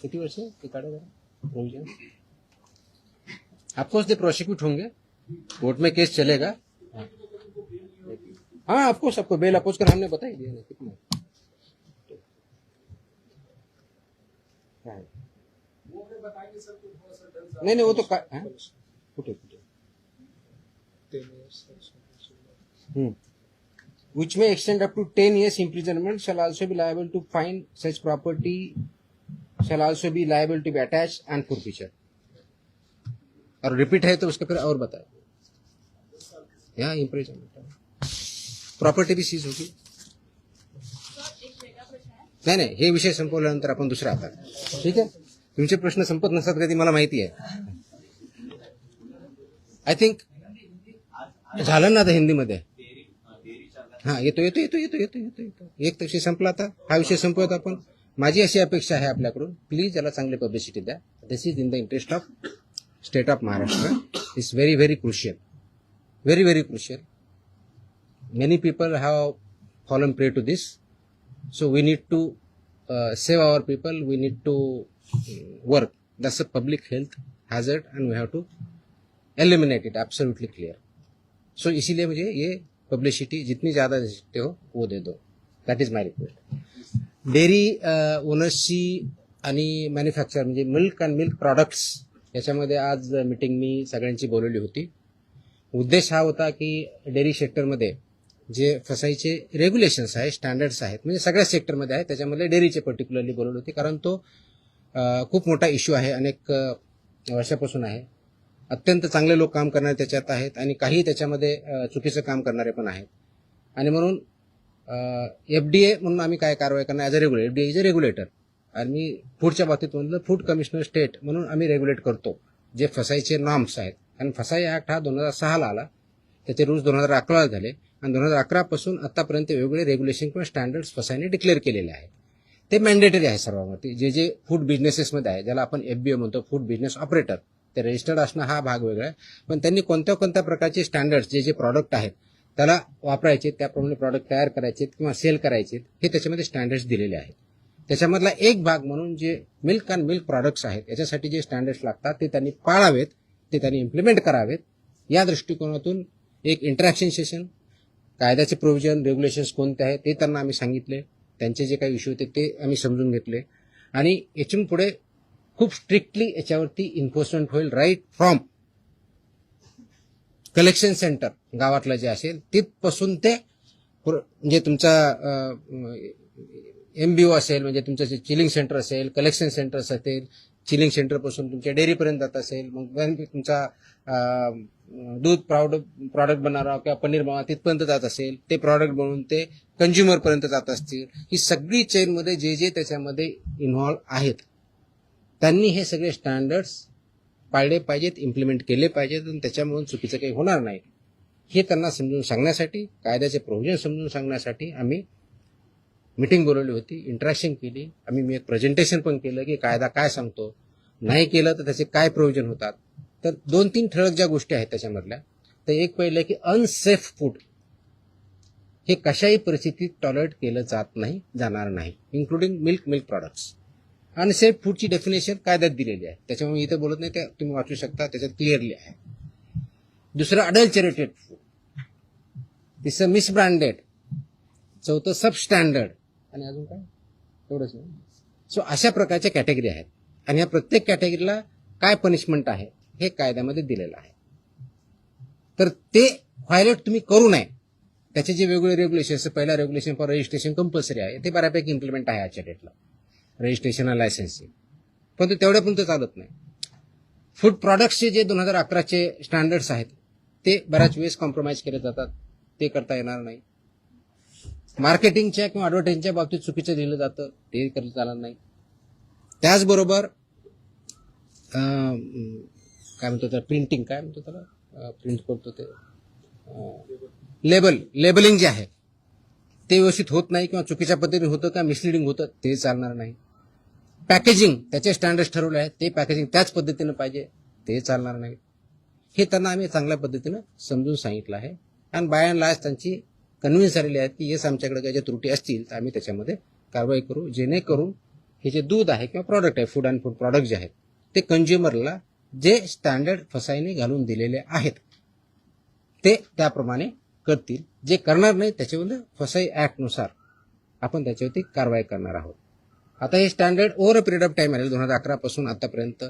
किती वर्ष ते काढा जरा प्रोविजन। ऑफकोर्स दे प्रोसिक्यूट होंगे, कोर्ट में केस चलेगा। हाँ ऑफकोर्स आपको बेल अपोज कर हमने बता ही दिया ना कितना। नहीं वो तो कुठे which may extend up to 10 years imprisonment shall also be liable to fine, such property shall also be liable to be attached and forfeiture। और रिपीट है तो उसके फिर और बताए यहाँ इम्प्रिजनमेंट प्रॉपर्टी भी सीज होगी। नाही हे विषय संपवल्यानंतर आपण दुसरा आता ठीक आहे। तुमचे प्रश्न संपत नसतात कधी मला माहिती आहे। आय थिंक झालं ना आता हिंदीमध्ये। हा येतो एक विषय संपला आता, हा विषय संपवत आपण। माझी अशी अपेक्षा आहे आपल्याकडून, प्लीज याला चांगली पब्लिसिटी द्या। This is in the interest of state of Maharashtra. It's very very crucial, very very crucial. Many people have fallen prey to this, so we need to save our people. We need to work. That's a public health hazard and we have to eliminate it. Absolutely clear. So इसीलिए मुझे ये publicity जितनी ज़्यादा दे सकते हो वो दे दो. That is my request. Dairy ओनर्सची आणि मॅन्युफॅक्चर म्हणजे मिल्क अँड मिल्क प्रोडक्ट्स याच्यामध्ये आज मीटिंग मी सगळ्यांची बोलवली होती. उद्देश हा होता की डेअरी सेक्टरमध्ये जे फसाईचे रेग्युलेशन्स आहेत, स्टँडर्ड्स आहेत, म्हणजे सगळ्या सेक्टरमध्ये आहेत, त्याच्यामध्ये डेअरीचे पर्टिक्युलरली बोलवली होती. कारण तो खूप मोठा इश्यू आहे, अनेक वर्षापासून आहे. अत्यंत चांगले लोक काम करणारे त्याच्यात आहेत आणि काही त्याच्यामध्ये चुकीचं काम करणारे पण आहेत. आणि म्हणून FDA म्हणून आम्ही काय कारवाई करणार as a regulator. FDA is a regulator आणि फूडच्या बाबतीत म्हणलं फूड कमिशनर स्टेट म्हणून आम्ही रेग्युलेट करतो जे फसाईचे नॉर्म्स आहेत. कारण फसाई ऍक्ट हा 2006ला आला, त्याचे रूल्स 2011ला झाले आणि 2011 पासून आतापर्यंत वेगवेगळे रेग्युलेशन किंवा स्टँडर्ड्स फसाईने डिक्लेअर केलेले आहेत. ते मॅन्डेटरी आहे सर्वांवरती. जे जे फूड बिझनेसेसमध्ये आहे, ज्याला आपण FBO म्हणतो, फूड बिझनेस ऑपरेटर, ते रजिस्टर्ड असणं हा भाग वेगळा आहे. पण त्यांनी कोणत्या कोणत्या प्रकारचे स्टँडर्ड्स जे जे प्रॉडक्ट आहेत त्याला वापरायचे, त्याप्रमाणे प्रॉडक्ट तयार करायचे किंवा सेल करायचे, हे त्याच्यामध्ये स्टँडर्ड्स दिलेले आहेत. त्याच्यामधला एक भाग म्हणून जे मिल्क अँड मिल्क प्रॉडक्ट्स आहेत याच्यासाठी जे स्टँडर्ड्स लागतात ते त्यांनी पाळावेत, ते त्यांनी इम्प्लिमेंट करावेत. या दृष्टिकोनातून एक इंटरॅक्शन सेशन, कायद्याचे प्रोव्हिजन, रेग्युलेशन्स कोणते आहेत ते त्यांना आम्ही सांगितले. त्यांचे जे काही इश्यू होते ते आम्ही समजून घेतले आणि यातून पुढे खूप स्ट्रिक्टली याच्यावरती इन्फोर्समेंट होईल. राईट फ्रॉम कलेक्शन सेंटर गावातलं जे असेल तिथपासून ते म्हणजे तुमचा MBO असेल, म्हणजे तुमचं जे चिलिंग सेंटर असेल, कलेक्शन सेंटर्स असेल, चिलिंग सेंटरपासून तुमच्या डेअरीपर्यंत जात असेल, मग तुमचा दूध प्रॉडक्ट बनवणार किंवा पनीर बनवणार तिथपर्यंत जात असेल, ते प्रॉडक्ट बनवून ते कंझ्युमरपर्यंत जात असतील, ही सगळी चेनमध्ये जे जे त्याच्यामध्ये इन्व्हॉल्व आहेत त्यांनी हे सगळे स्टँडर्ड्स पाळले पाहिजेत, इम्प्लिमेंट केले पाहिजेत आणि त्याच्यामुळे चुकीचं काही होणार नाही हे त्यांना समजून सांगण्यासाठी, कायद्याचे प्रोव्हिजन समजून सांगण्यासाठी आम्ही मीटिंग बोलवली होती, इंटरॅक्शन केली. मी एक प्रेझेंटेशन पण केलं की कायदा काय सांगतो, नाही केलं तर त्याचे काय प्रोव्हिजन होतात. तर 2-3 ठळक ज्या गोष्टी आहेत त्याच्यामधल्या, तर एक पहिलं की अनसेफ फूड हे कशाही परिस्थितीत टॉलरेट केलं जाणार नाही, इन्क्लुडिंग मिल्क प्रॉडक्ट्स. अनसेफ फूडची डेफिनेशन कायद्यात दिलेली आहे, त्याच्यामुळे इथे बोलत नाही, ते तुम्ही वाचू शकता, त्याच्यात क्लिअरली आहे. दुसरं अडल्चरेटेड फूड, तिसरं मिसब्रँडेड, चौथं सबस्टँडर्ड आणि अजून काय एवढंच नाही. सो अशा प्रकारच्या कॅटेगरी आहेत आणि या प्रत्येक कॅटेगरीला काय पनिशमेंट आहे हे कायद्यामध्ये दिलेलं आहे. तर ते व्हायलेट तुम्ही करू नये. त्याचे जे वेगवेगळे रेग्युलेशन, पहिला रेग्युलेशन फॉर रजिस्ट्रेशन कंपल्सरी आहे, ते बऱ्यापैकी इम्प्लिमेंट आहे आजच्या डेटला, रजिस्ट्रेशन आणि लायसन्सिंग. पण ते तेवढ्या पण चालत नाही. फूड प्रॉडक्ट्सचे जे 2011चे स्टँडर्ड्स आहेत ते बऱ्याच वेळेस कॉम्प्रोमाइज केले जातात, ते करता येणार नाही. मार्केटिंगच्या किंवा ॲडव्हर्टाइजिंगच्या बाबतीत चुकीचं दिलं जातं, ते करता चालणार नाही. त्याचबरोबर काय म्हणतो त्याला, प्रिंटिंग, काय म्हणतो त्याला, प्रिंट करतो ते लेबलिंग जे आहे ते व्यवस्थित होत नाही किंवा चुकीच्या पद्धतीने होतं का मिसलिडिंग होतं, ते चालणार नाही. पॅकेजिंग, त्याचे स्टँडर्ड्स ठरवले आहेत, ते पॅकेजिंग त्याच पद्धतीनं पाहिजे, ते चालणार नाही. हे त्यांना आम्ही चांगल्या पद्धतीनं समजून सांगितलं आहे आणि बाय अँड लार्ज त्यांची कन्व्हिन्स झालेली आहेत की येस, आमच्याकडे काही ज्या त्रुटी असतील तर आम्ही त्याच्यामध्ये कारवाई करू, जेणेकरून हे जे दूध आहे किंवा प्रॉडक्ट आहे, फूड अँड फूड प्रॉडक्ट जे आहेत ते कंझ्युमरला जे स्टँडर्ड फसाईने घालून दिलेले आहेत ते त्याप्रमाणे करतील. जे करणार नाही त्याच्यावर फसाई ऍक्टनुसार आपण त्याच्यावरती कारवाई करणार आहोत. आता हे standard over a period of time आहे, 2011 पासून आतापर्यंत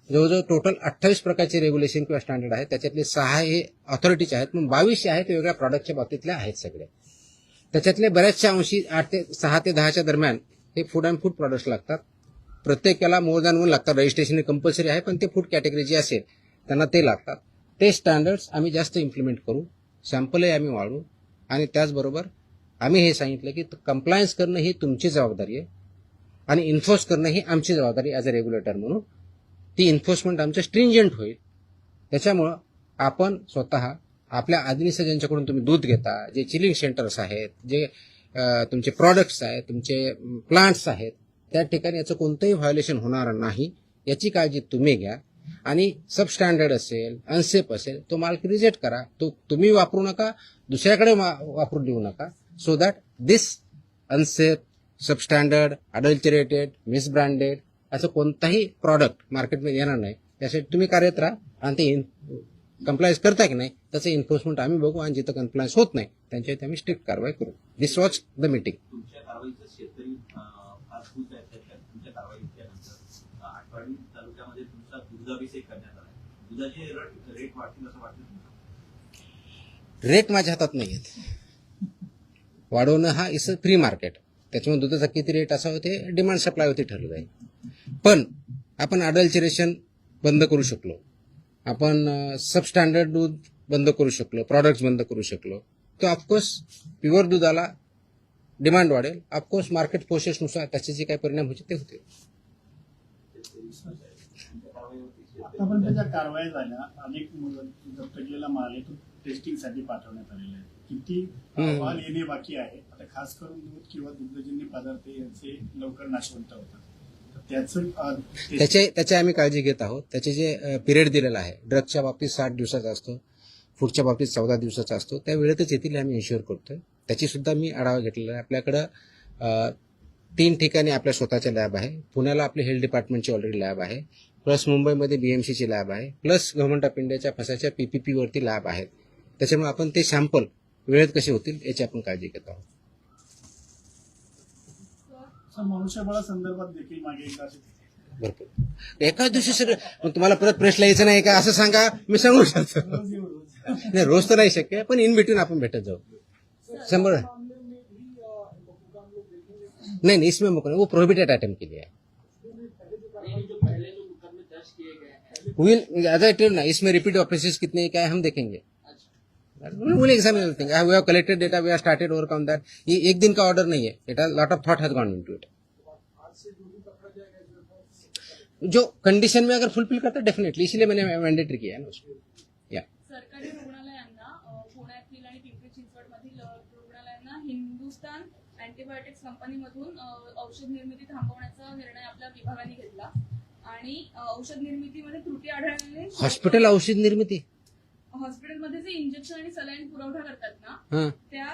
जवळजवळ टोटल 28 प्रकारचे रेग्युलेशन किंवा स्टँडर्ड आहेत. त्याच्यातले 6 हे ऑथॉरिटीचे आहेत, पण 22 आहेत वेगळ्या प्रॉडक्टच्या बाबतीतले आहेत सगळे. त्याच्यातले बऱ्याचशा अंशी 6 ते 10च्या दरम्यान हे फूड अँड फूड प्रॉडक्ट्स लागतात. प्रत्येकाला मोर दॅन 1 लागतात. रजिस्ट्रेशन कंपल्सरी आहे, पण ते फूड कॅटेगरी जी असेल त्यांना ते लागतात. ते स्टँडर्ड्स आम्ही जास्त इम्प्लिमेंट करू, सॅम्पलही आम्ही वाढवू आणि त्याचबरोबर आम्ही हे सांगितलं की कंप्लायन्स करणं ही तुमची जबाबदारी आहे आणि इन्फोर्स करणं ही आमची जबाबदारी ॲज अ रेग्युलेटर म्हणून. ती एन्फोर्समेंट आमचं स्ट्रिंजंट होईल. त्याच्यामुळं आपण स्वतः आपल्या आधीनिसं ज्यांच्याकडून तुम्ही दूध घेता, जे चिलिंग सेंटर्स आहेत, जे तुमचे प्रॉडक्ट्स आहेत, तुमचे प्लांट्स आहेत, त्या ठिकाणी याचं कोणतंही व्हायोलेशन होणार नाही याची काळजी तुम्ही घ्या. आणि सबस्टँडर्ड असेल, अनसेफ असेल, तो माल रिजेक्ट करा. तो तुम्ही वापरू नका, दुसऱ्याकडे वापरू देऊ नका. So that this unsafe, substandard, adulterated, misbranded असं कोणताही प्रॉडक्ट मार्केटमध्ये येणार नाही. त्यासाठी तुम्ही कार्यरत राहा आणि ते कंप्लायन्स करता की नाही त्याचं एन्फोर्समेंट आम्ही बघू आणि जिथं कंप्लायन्स होत नाही त्यांच्यावरती आम्ही स्ट्रिक्ट कारवाई करू. दिस वॉज द मीटिंग. तुमच्या कारवाईचं शेतकरी फार खुश आहेत. तुमच्या कारवाईच्या आठवडी तालुक्यामध्ये तुमचा दुधाभिषेक करण्यात आला. दुधाचे रेट वाढतील असं वाटतं? रेट माझ्या हातात नाही आहेत. वाढवणं हा इज अ फ्री मार्केट. त्याच्यामुळे दुधाचा किती रेट असावं ते डिमांड सप्लायवरती ठरलं जाईल. पण आपण अडल्चरेशन बंद करू शकलो, आपण सबस्टँडर्ड दूध बंद करू शकलो, प्रॉडक्ट्स बंद करू शकलो, तर ऑफकोर्स प्युअर दुधाला डिमांड वाढेल. ऑफकोर्स मार्केट फोर्सेसनुसार त्याचे जे काही परिणाम होते ते होते. आतापर्यंत ज्या कारवाया झाल्या, अनेक जप्त केलेला माल आहे तो टेस्टिंगसाठी पाठवण्यात आलेला आहे. किती अहवाल येणे बाकी आहे? आता खास करून दूध किंवा दुग्धजन्य पदार्थ यांचे लवकर नाशवंत होतात. त्याची आम्ही काळजी घेत आहोत. त्याचे जे पिरियड दिलेला आहे, ड्रगच्या बाबतीत 60 दिवसाचा असतो, फूडच्या बाबतीत 14 दिवसाचा असतो, त्या वेळेतच येतील आम्ही इन्शुअर करतोय. त्याची सुद्धा मी आढावा घेतलेला आहे. आपल्याकडं 3 ठिकाणी आपल्या स्वतःच्या लॅब आहे. पुण्याला आपली हेल्थ डिपार्टमेंटची ऑलरेडी लॅब आहे, प्लस मुंबईमध्ये BMCची लॅब आहे, प्लस गव्हर्नमेंट ऑफ इंडियाच्या फसाच्या PPP वरती लॅब आहेत. त्याच्यामुळे आपण ते सॅम्पल वेळेत कसे होतील याची आपण काळजी घेत आहोत. मनुष्यबळासंदर्भात देखील मागे एकदा भरपूर एकाच दिवशी सर तुम्हाला परत प्रश्न यायचं नाही का असं सांगा, मी सांगू शकतो. नाही, रोज तर नाही शक्य, पण इन बिटवीन आपण भेटत जाऊ. 100 नहीं इसमें वो प्रोहिबिटेड आइटम के लिए है. एज आई टेल ना, इसमें रिपीट ऑफेंसेस कितने क्या है हम देखेंगे. We'll examine everything. We have collected data. We have started work on that. ये एक दिन का ऑर्डर नहीं है. It has lot of thought has gone into it. जो कंडीशन में अगर फुलफिल करता है डेफिनेटली, इसीलिए मैंने मैंडेटरी किया है ना उसको. या सरकारी रुग्णालयांना पुण्यातील आणि पिंपरी चिंचवडमधील रुग्णालयांना हिंदुस्तान अँटीबायोटिक्स कंपनीमधून औषध निर्मिती थांबवण्याचा निर्णय आपल्या विभागाने घेतला आणि औषध निर्मितीमध्ये त्रुटी आढळल्याने हॉस्पिटल औषध निर्मिती, हॉस्पिटलमध्ये जे इंजेक्शन आणि सलाईन पुरवठा करतात ना, त्या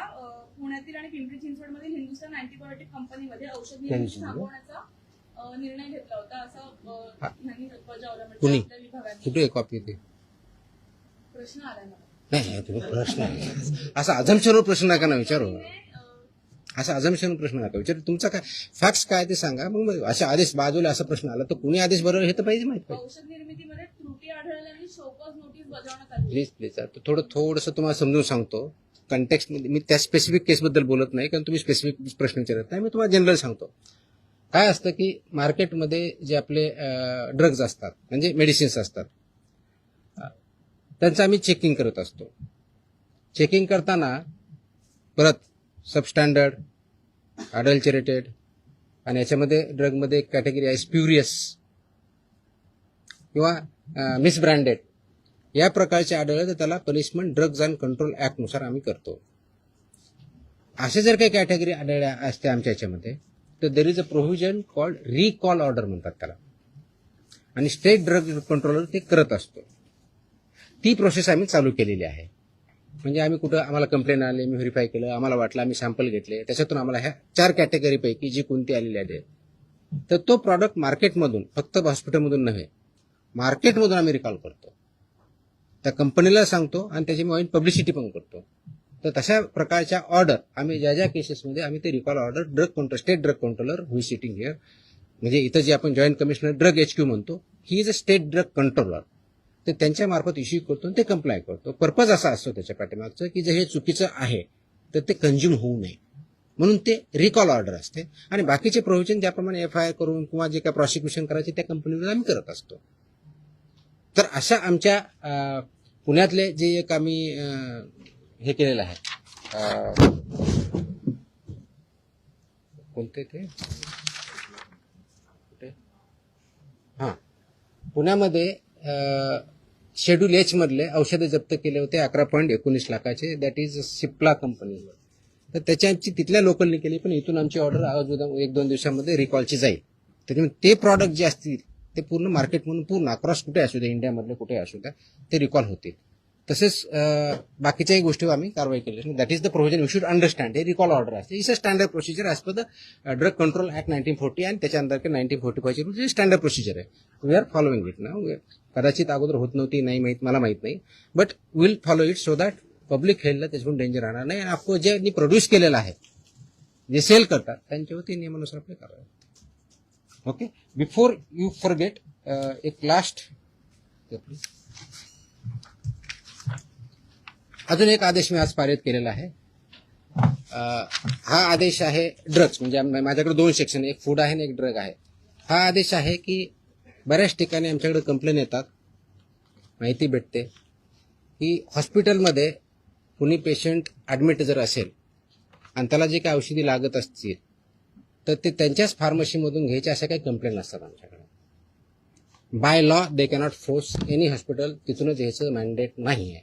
पुण्यातील आणि पिंपरी चिंचवडमधील हिंदुस्तान अँटीबायोटिक कंपनीमध्ये औषध निर्मिती थांबवण्याचा निर्णय घेतला होता असं यांनी बजावलं. म्हणजे आपल्या विभागाने कुठे कॉपी होती? प्रश्न आला ना. नाही तुम्ही प्रश्न असा अझम्पशनवर प्रश्न नका ना विचारू. असा अजम्पशन प्रश्न नका विचार. तुमचा काय फॅक्ट्स काय ते सांगा. मग अशा आदेश बाजूला असा प्रश्न आला तर कुणी आदेश बरोबर हे तर पाहिजे माहित पाहिजे. औषध निर्मितीमध्ये त्रुटी आढळल्याने शोकॉज नोटीस बजावण्यात आली. प्लीज थोडंसं तुम्हाला समजून सांगतो. कंटेक्स्ट मध्ये मी त्या स्पेसिफिक केसबद्दल बोलत नाही कारण तुम्ही स्पेसिफिक प्रश्न विचारत नाही. मी तुम्हाला जनरल सांगतो. काय असतं की मार्केटमध्ये जे आपले ड्रग्ज असतात म्हणजे मेडिसिन्स असतात त्यांचं आम्ही चेकिंग करत असतो. चेकिंग करताना परत सबस्टँडर्ड, अडल्चरेटेड आणि याच्यामध्ये ड्रगमध्ये एक कॅटेगरी आहे स्प्युरियस किंवा मिसब्रँडेड या प्रकारचे आढळले तर त्याला पनिशमेंट ड्रग्ज अँड कंट्रोल ऍक्टनुसार आम्ही करतो. असे जर काही कॅटेगरी आढळल्या असते आमच्या याच्यामध्ये तर there is a provision called recall order म्हणतात त्याला आणि स्टेट ड्रग कंट्रोलर ते करत असतो. ती प्रोसेस आम्ही चालू केलेली आहे. म्हणजे आम्ही कुठं आम्हाला कंप्लेंट आले, मी व्हेरीफाय केलं, आम्हाला वाटलं, आम्ही सॅम्पल घेतले, त्याच्यातून आम्हाला ह्या 4 कॅटेगरीपैकी जी कोणती आलेली आहे तर तो प्रॉडक्ट मार्केटमधून फक्त हॉस्पिटलमधून नव्हे मार्केटमधून आम्ही रिकॉल करतो. त्या कंपनीला सांगतो आणि त्याची मी पब्लिसिटी पण करतो. तर तशा प्रकारच्या ऑर्डर आम्ही ज्या केसेसमध्ये आम्ही ते recall order state drug controller who is sitting here म्हणजे इथं जे आपण जॉईंट कमिशनर ड्रग HQ म्हणतो he is a state drug controller तर त्यांच्या मार्फत इश्यू करतो आणि ते कंप्लाय करतो. पर्पज असा असतो त्याच्या पाठीमागचं की जर हे चुकीचं आहे तर ते कंझ्युम होऊ नये म्हणून ते रिकॉल ऑर्डर असते आणि बाकीचे प्रोव्हिजन ज्याप्रमाणे FIR करून किंवा जे काय प्रॉसिक्युशन करायचे त्या कंपनीवर आम्ही करत असतो. तर अशा आमच्या पुण्यातले जे एक आम्ही हे केलेलं आहे कोणते ते पुण्यामध्ये शेड्यूल H मधले औषधे जप्त केले होते 11.19 लाखाचे. That is Cipla company. तर त्याची तिथल्या लोकलने केली पण इथून आमची ऑर्डर आज 1-2 दिवसामध्ये रिकॉलची जाईल. त्याच्यामुळे ते प्रॉडक्ट जे असतील ते पूर्ण मार्केटमधून पूर्ण अक्रॉस कुठे असू द्या इंडियामधले कुठे असू द्या ते रिकॉल होतील. तसेच बाकीच्याही गोष्टी आम्ही कारवाई केली. That is the provision you should understand. हे रिकॉल ऑर्डर असते. It's a standard procedure as per the drug control act 1940 आणि त्याच्या अंतर्गत 1945 ची स्टँडर्ड प्रोसिजर आहे. वी आर फॉलोइंग इट ना. कदाचित अगोदर होत नव्हती नाही माहित मला माहित नाही but will follow it so that public हेल्थला त्याच्यातून डेंजर राहणार नाही आणि आपको ज्यांनी प्रोड्यूस केलेलं आहे जे सेल करतात त्यांच्यावरती नियमानुसार आपली कारवाई. ओके बिफोर यू फॉरगेट एक लास्ट अजून एक आदेश मी आज पारित केलेला आहे. हा आदेश आहे ड्रग्ज म्हणजे माझ्याकडे 2 सेक्शन एक फूड आहे आणि एक ड्रग आहे. हा आदेश आहे की बऱ्याच ठिकाणी आमच्याकडे कंप्लेन येतात माहिती भेटते की हॉस्पिटलमध्ये कुणी पेशंट ॲडमिट जर असेल आणि त्याला जे काही औषधी लागत असतील तर ते त्यांच्याच फार्मसीमधून घ्यायचे अशा काही कंप्लेंट असतात आमच्याकडे. By law they cannot force any hospital तिथूनच घ्यायचं मॅन्डेट नाही आहे.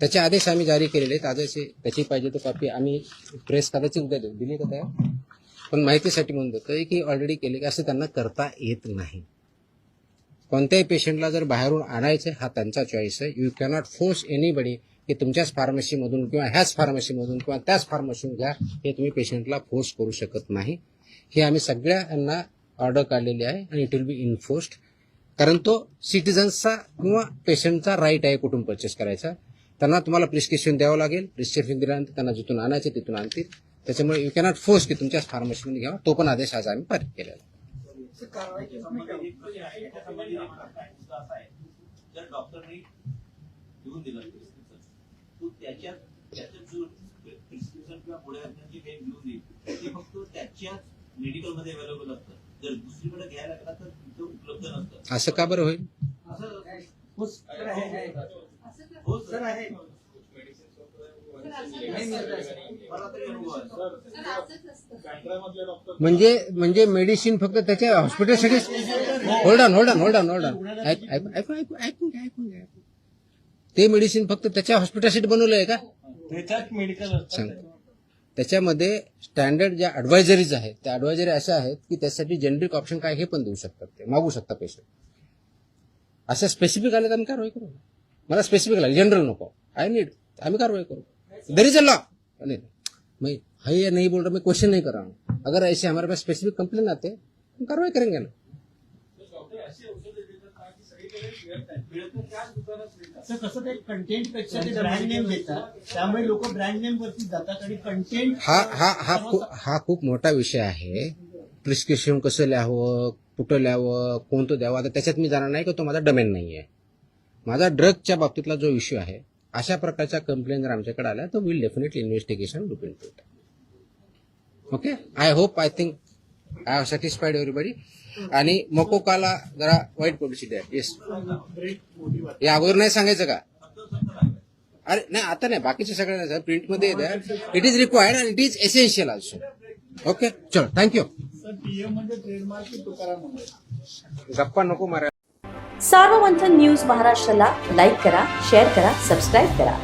त्याचे आदेश आम्ही जारी केलेले आहेत. आदेश त्याची पाहिजे तो कॉपी आम्ही प्रेस कदाचित उद्या देऊ दिली का त्या पण माहितीसाठी म्हणून देतोय की ऑलरेडी केले की असं त्यांना करता येत नाही. कोणत्याही पेशंटला जर बाहेरून आणायचं हा त्यांचा चॉईस आहे. यू कॅनॉट फोर्स एनीबडी की तुमच्याच फार्मसीमधून किंवा ह्याच फार्मसीमधून किंवा त्याच फार्मसीमधून घ्या हे तुम्ही पेशंटला फोर्स करू शकत नाही. हे आम्ही सगळ्यांना ऑर्डर काढलेली आहे आणि इट विल बी इन्फोर्स्ड कारण तो सिटिझन्सचा किंवा पेशंटचा राईट आहे कुठून परचेस करायचा. त्यांना तुम्हाला प्रिस्क्रिप्शन द्यावं लागेल. प्रिस्क्रिप्शन दिल्यानंतर त्यांना जिथून आणायचे तिथून आणतील. त्याच्यामुळे यू कॅनॉट फोर्स की तुमच्याच फार्मसीमध्ये घ्यावा. तो पण आदेश आज आम्ही पारित केलेला आहे. जर डॉक्टरने लिहून दिलं तो त्याच्या जो प्रिस्क्रिप्शन किंवा पुढे जे काही लिहून देईल ते फक्त त्याच्याच मेडिकलमध्ये अवेलेबल असतं. जर दुसरीकडे घ्यायला लागला तर तिथं उपलब्ध नसतं. असं का बरं होईल? हो सर आहे. म्हणजे मेडिसिन फक्त त्याच्या हॉस्पिटलसाठी होल्ड ऑन ऐकून घ्या. ते मेडिसिन फक्त त्याच्या हॉस्पिटलसाठी बनवलं आहे का? त्याच्यात मेडिकल सांग. त्याच्यामध्ये स्टँडर्ड ज्या ऍडवायझरीज आहेत त्या ऍडवायझरी अशा आहेत की त्यासाठी जेनेरिक ऑप्शन काय हे पण देऊ शकतात. ते मागू शकता पेशंट. अशा स्पेसिफिक आले तर आम्ही कारवाई करू. मला स्पेसिफिक लागेल जनरल नको. आय नीड आम्ही कारवाई करो. There is a law. मैं है या नहीं बोल रहा, मैं क्वेश्चन नहीं कर रहा हूँ. अगर ऐसे हमारे पास स्पेसिफिक कंप्लेन आते हम कार्रवाई करेंगे ना. मिळतं त्याच दुकानात मिळतात. असं कसं ते कंटेंट पेक्षा ते ब्रँड नेम देतात, त्यामुळे लोक ब्रँड नेम वरती जातात आणि कंटेंट हा खूप मोठा विषय आहे. प्रिस्क्रिप्शन कसं लिहावं, कुठं लिहावं, कोणतं द्यावं, आता त्याच्यात मी जाणार नाही की तो माझा डोमेन नाही आहे. माझा ड्रगच्या बाबतीतला जो इश्यू आहे, अशा प्रकारच्या कंप्लेंट जर आमच्याकडे आल्या तर will definitely investigation look into it. Okay, I hope, I think I have satisfied everybody. आणि मकोकाला जरा वाईट पब्लिसिटी आहे. येस, या अगोदर नाही सांगायचं का? अरे नाही, आता नाही, बाकीचे सगळे नाही, प्रिंटमध्ये it is required and it is essential also. Okay, चलो, थँक्यू. सर पीएम म्हणजे ट्रेडमार्क की तुकाराम म्हणजे गप्पा नको मारा. सार्वमंथन न्यूज महाराष्ट्राला लाईक करा, शेअर करा, सबस्क्राईब करा.